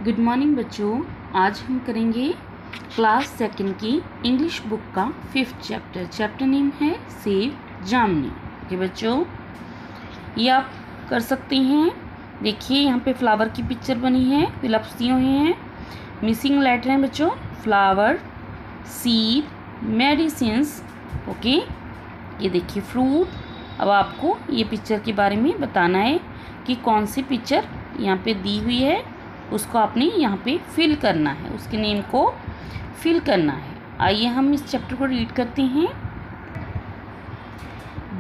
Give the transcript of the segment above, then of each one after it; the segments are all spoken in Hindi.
गुड मॉर्निंग बच्चों। आज हम करेंगे क्लास सेकंड की इंग्लिश बुक का 5th चैप्टर नेम है सेव जामनी। ओके बच्चों, ये आप कर सकते हैं। देखिए यहाँ पे फ्लावर की पिक्चर बनी है, फिलअप्स दिए हुए हैं, मिसिंग लेटर हैं बच्चों, फ्लावर, सीड, मेडिसिन्स। ओके, ये देखिए फ्रूट। अब आपको ये पिक्चर के बारे में बताना है कि कौन सी पिक्चर यहाँ पे दी हुई है, उसको आपने यहाँ पे फिल करना है, उसके नेम को फिल करना है। आइए हम इस चैप्टर को रीड करते हैं।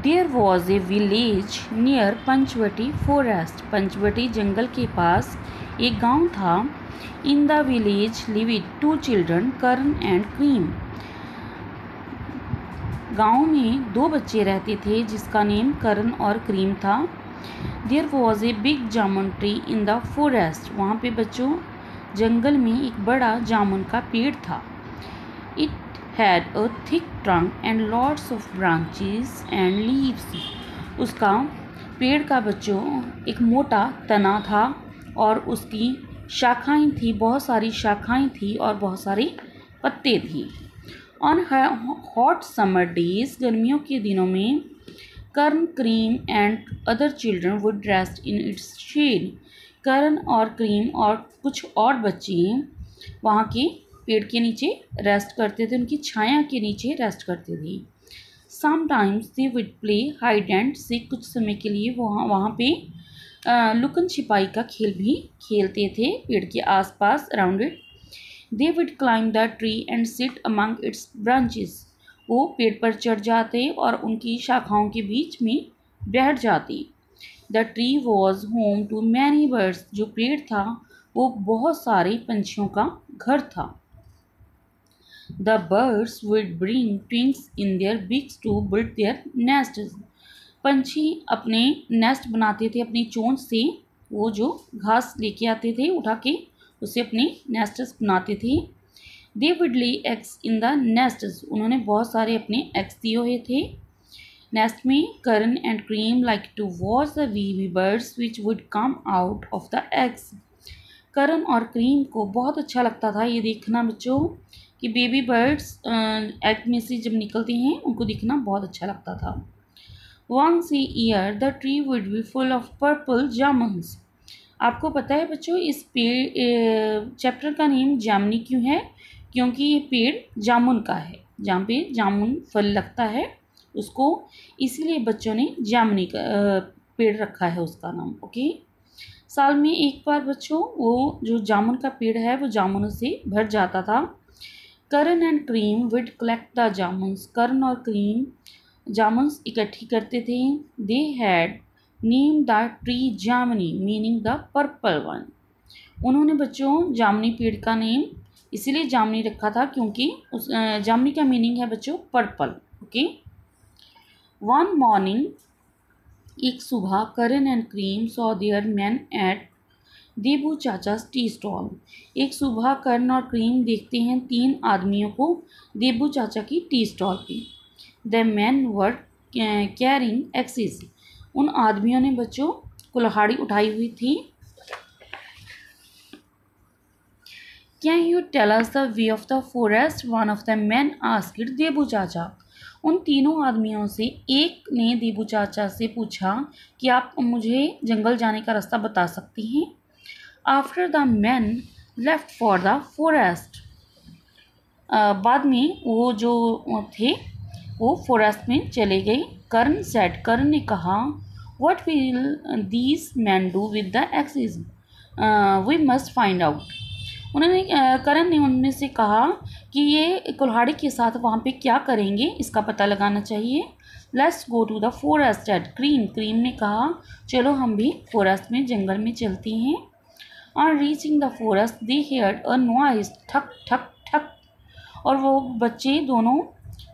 There was a village near Panchvati forest. Panchvati जंगल के पास एक गांव था। In the village lived 2 children, Karan and Kareem. गांव में 2 बच्चे रहते थे जिसका नेम करण और क्रीम था। There was a big jamun tree in the forest. वहाँ पे बच्चों जंगल में एक बड़ा जामुन का पेड़ था। It had a thick trunk and lots of branches and leaves. उसका पेड़ का बच्चों एक मोटा तना था और उसकी शाखाएं थी, बहुत सारी शाखाएं थी और बहुत सारे पत्ते थी। ऑन हॉट समर डेज, गर्मियों के दिनों में, Karan, Kareem and other children would rest in its shade. Karan और क्रीम और कुछ और बच्चे वहाँ के पेड़ के नीचे रेस्ट करते थे, उनकी छाया के नीचे रेस्ट करते थे। Sometimes they would play hide and seek. कुछ समय के लिए वहाँ पे लुकन छिपाई का खेल भी खेलते थे पेड़ के आसपास, around it. They would climb the tree and sit among it's branches. वो पेड़ पर चढ़ जाते और उनकी शाखाओं के बीच में बैठ जाते। The tree was home to many birds. जो पेड़ था वो बहुत सारे पंछियों का घर था। The birds would bring twigs in their beaks to build their nests. पंछी अपने नेस्ट बनाते थे अपनी चोंच से। वो जो घास लेके आते थे उठा के, उसे अपने नेस्ट्स बनाते थे। They would lay eggs in the nests. उन्होंने बहुत सारे अपने एग्स दिए हुए थे नेस्ट में। Karan and Kareem like to watch the baby birds which would come out of the eggs. Karan और क्रीम को बहुत अच्छा लगता था ये देखना बच्चों कि बेबी बर्ड्स एग में से जब निकलते हैं उनको दिखना बहुत अच्छा लगता था। Once a year the tree would be full of purple jamuns. आपको पता है बच्चों इस पेड़ चैप्टर का नेम जामुनी क्यों है? क्योंकि ये पेड़ जामुन का है, जहाँ पे जामुन फल लगता है उसको, इसीलिए बच्चों ने जामुनी का पेड़ रखा है उसका नाम। ओके, साल में एक बार बच्चों वो जो जामुन का पेड़ है वो जामुनों से भर जाता था। Karan and Kareem would collect the jamuns. Karan और क्रीम जामुन्स इकट्ठी करते थे। They had name the tree Jamuni meaning the purple one. उन्होंने बच्चों जामुनी पेड़ का नेम इसीलिए जामुनी रखा था क्योंकि उस जामुनी का मीनिंग है बच्चों पर्पल। ओके, वन मॉर्निंग, एक सुबह, Karan and Kareem saw there men at Debu Chacha tea stall. एक सुबह करण और क्रीम देखते हैं 3 आदमियों को देबू चाचा की टी स्टॉल पे। The man were carrying axes. उन आदमियों ने बच्चों कुल्हाड़ी उठाई हुई थी। Can you tell us the way of the forest? One of the men asked Debu Chacha. उन तीनों आदमियों से एक ने देबू चाचा से पूछा कि आप मुझे जंगल जाने का रास्ता बता सकती हैं। After the man left for the forest. बाद में वो जो थे वो फॉरेस्ट में चले गए। करण सेड, करण ने कहा, what will these man do with the axes? We must find out. उन्होंने करण ने उनमें से कहा कि ये कुल्हाड़ी के साथ वहाँ पे क्या करेंगे, इसका पता लगाना चाहिए। Let's go to the forest at Kareem. Kareem ने कहा चलो हम भी फॉरेस्ट में, जंगल में चलते हैं। On reaching the forest they heard a noise, ठक ठक ठक। और वो बच्चे दोनों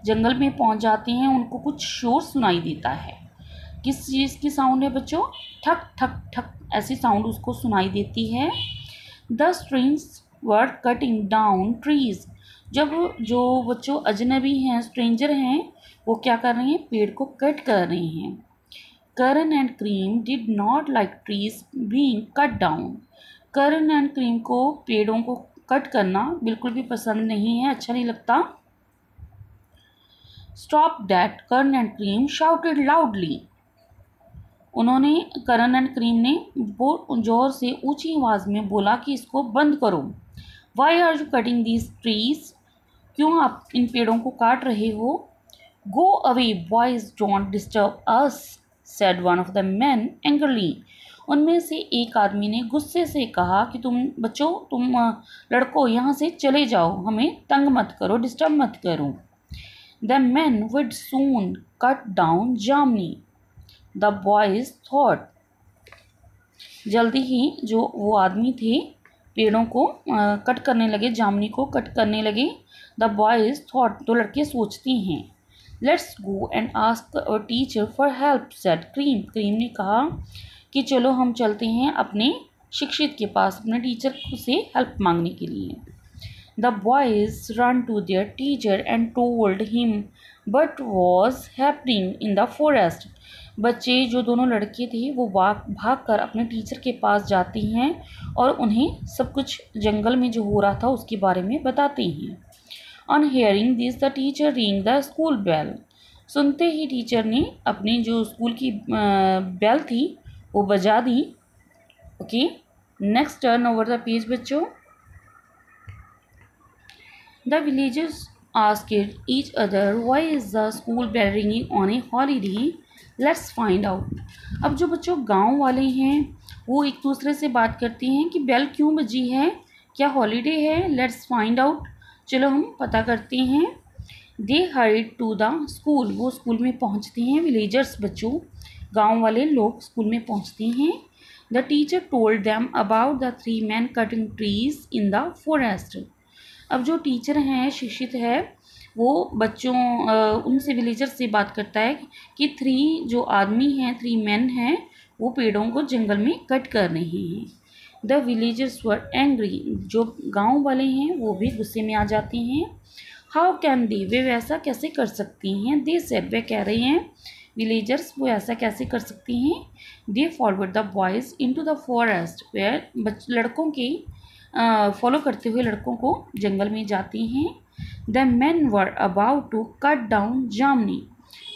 जंगल में पहुँच जाते हैं, उनको कुछ शोर सुनाई देता है। किस चीज़ की साउंड है बच्चों? ठक ठक ठक ऐसी साउंड उसको सुनाई देती है। The strangers were cutting down trees. जब जो बच्चों अजनबी हैं, स्ट्रेंजर हैं, वो क्या कर रहे हैं? पेड़ को कट कर रहे हैं। Karan and Kareem did not like trees being cut down. Karan and Kareem को पेड़ों को कट करना बिल्कुल भी पसंद नहीं है, अच्छा नहीं लगता। Stop that, Karan and cream shouted loudly. उन्होंने, करण एंड क्रीम ने जोर से ऊंची आवाज में बोला कि इसको बंद करो। Why are you cutting these trees, क्यों आप इन पेड़ों को काट रहे हो। Go away boys, don't disturb us, said one of the men angrily. उनमें से एक आदमी ने गुस्से से कहा कि तुम बच्चों, तुम लड़कों यहाँ से चले जाओ, हमें तंग मत करो, डिस्टर्ब मत करो। The man would soon cut down जामनी, द बॉयज थॉट। जल्दी ही जो वो आदमी थे पेड़ों को कट करने लगे, जामनी को कट करने लगे। द बॉयज थॉट, तो लड़के सोचते हैं। Let's go and ask our teacher for help, said cream. Kareem ने कहा कि चलो हम चलते हैं अपने शिक्षित के पास, अपने टीचर से हेल्प मांगने के लिए। The boys run to their teacher and told him but was happening in the forest. बच्चे, जो दोनों लड़के थे, वो भाग कर अपने टीचर के पास जाते हैं और उन्हें सब कुछ जंगल में जो हो रहा था उसके बारे में बताते हैं। On hearing this the teacher ring the school bell. सुनते ही टीचर ने अपनी जो स्कूल की बेल थी वो बजा दी। Okay, next turn over the page बच्चों। The villagers asked each other why is the school bell ringing on a holiday, let's find out. अब जो बच्चों गांव वाले हैं वो एक दूसरे से बात करते हैं कि बेल क्यों बजी है, क्या हॉलीडे है। लेट्स फाइंड आउट, चलो हम पता करते हैं। दे हरीड टू द स्कूल, वो स्कूल में पहुंचते हैं। विलेजर्स बच्चों, गांव वाले लोग स्कूल में पहुंचते हैं। The teacher told them about the 3 men cutting trees in the forest. अब जो टीचर हैं, शिक्षित है, वो बच्चों उनसे, विलेजर से बात करता है कि 3 जो आदमी हैं, 3 men हैं, वो पेड़ों को जंगल में कट कर रहे हैं। द विलेजर्स वर एंग्री, जो गांव वाले हैं वो भी गुस्से में आ जाते हैं। हाउ कैन दे, वे वैसा कैसे कर सकती हैं। दे सेड, वे कह रहे हैं विलेजर्स, वो ऐसा कैसे कर सकती हैं। They forward the boys into the forest, where लड़कों के फॉलो करते हुए लड़कों को जंगल में जाती हैं। The man were about to cut down जामनी,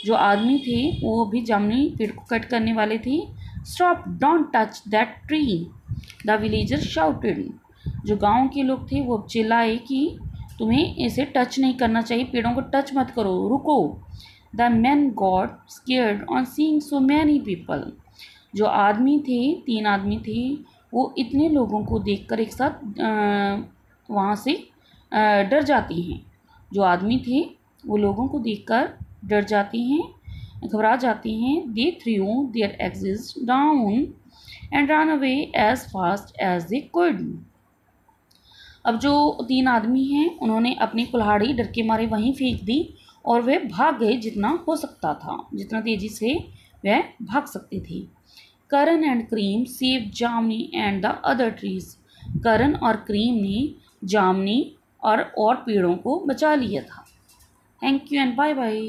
जो आदमी थे वो भी जामनी पेड़ को कट करने वाले थे। Stop, don't touch that tree, the villager shouted. जो गांव के लोग थे वो चिल्लाए कि तुम्हें इसे टच नहीं करना चाहिए, पेड़ों को टच मत करो, रुको। The man got scared on seeing so many people, जो आदमी थे, 3 आदमी थे, वो इतने लोगों को देखकर एक साथ वहाँ से डर जाती हैं। जो आदमी थे वो लोगों को देखकर डर जाती हैं, घबरा जाती हैं। They threw their axes down and run away as fast as they could. अब जो 3 आदमी हैं उन्होंने अपनी कुल्हाड़ी डर के मारे वहीं फेंक दी और वे भाग गए जितना हो सकता था, जितना तेजी से वह भाग सकते थे। करण एंड क्रीम सेव जामनी एंड द अदर ट्रीज, करण और क्रीम ने जामनी और पेड़ों को बचा लिया था। Thank you and bye bye.